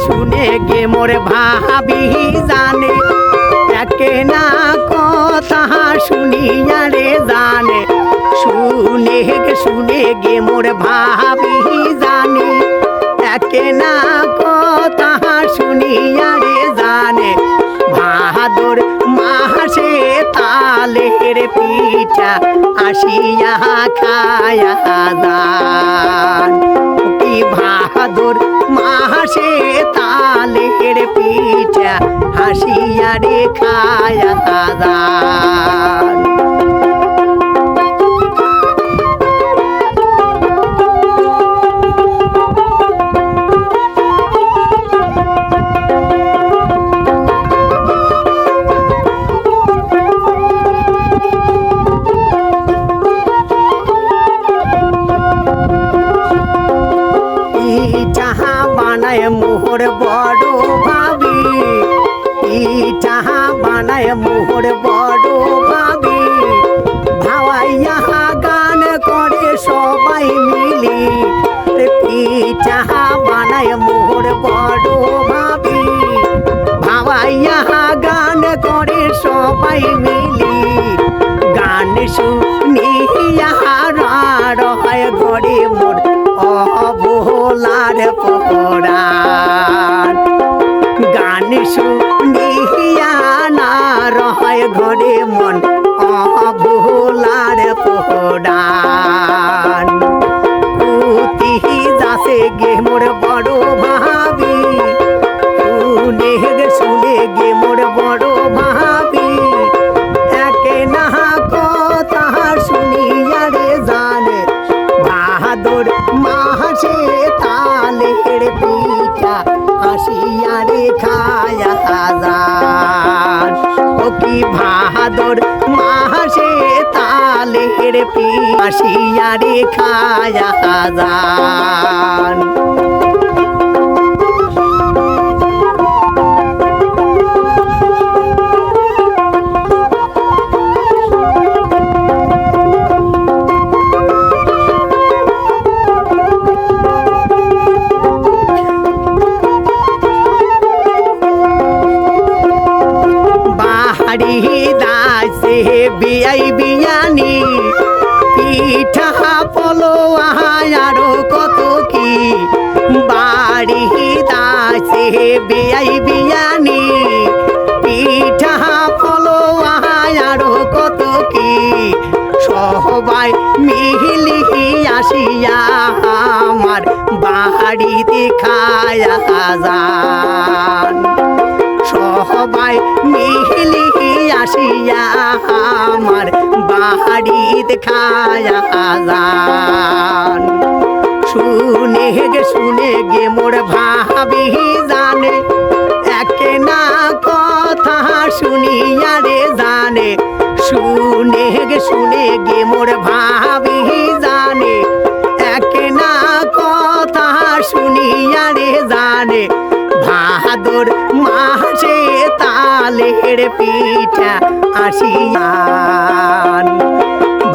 শুনে গে মোর ভাবি জানে একে না কথা শুনিয়া রে জানে শুনে গে মোর ভাবি জানে একে না কথা শুনিয়া রে জানে ভাদর মাসে তালের পিঠা আসিয়া খায়া যান কি ভাদর মাসে তালের পিঠা হাসিয়া রে খায়া যান মোহর বড় ভাবি চাহা বানায় মোহর বড় ভাবি ভাওয়াইয়া গান করে সবাই মিলি চাহা বানায় মোহর বড় ভাবি ভাওয়াইয়া গান করে সবাই মিলি গান শুনিয়া রয় ঘরে মোর অবলার পরাণ গান শুনিয়া না রয় ঘরে মন অবলার পরাণ পুতি যাছে গে মোর বড় ভাবি শুনে গে মোর বড় ভাবি একে না কথা শুনিয়া রে জানে ভাদর মাসে তালের পিঠা আসিয়া রে খায়া যান ও কি ভাদর মাসে তালের পিঠা আসিয়া রে খায়া যান বিয়াই বিয়ানি পিঠা পলো আরো কত কি বাড়ি দাসে বিয়াই বিয়ানি পিঠা পলো আরো কত কি সবাই মিলি আসিয়া আমার বাড়িতে খায়া যান সবাই মিলি আসিয়া আমার বাড়িতে খায়া যান শুনে গে মোর ভাবি জানে একে না কথা শুনিয়া রে জানে শুনে গে মোর ভাবি জানে একে না কথা শুনিয়া রে জানে ভাদর মাসে তালের পিঠা আসিয়ান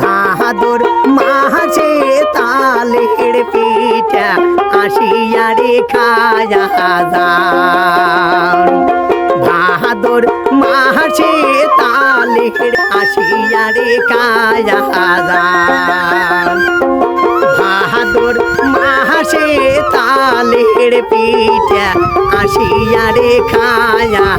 ভাদর মাসে তালের পিঠা আসিয়া রে খায়া যান ভাদর মাসে তালের আসিয়া রে খায়া যান ভাদর মাসে তালের পিঠা আসিয়া রে খায়া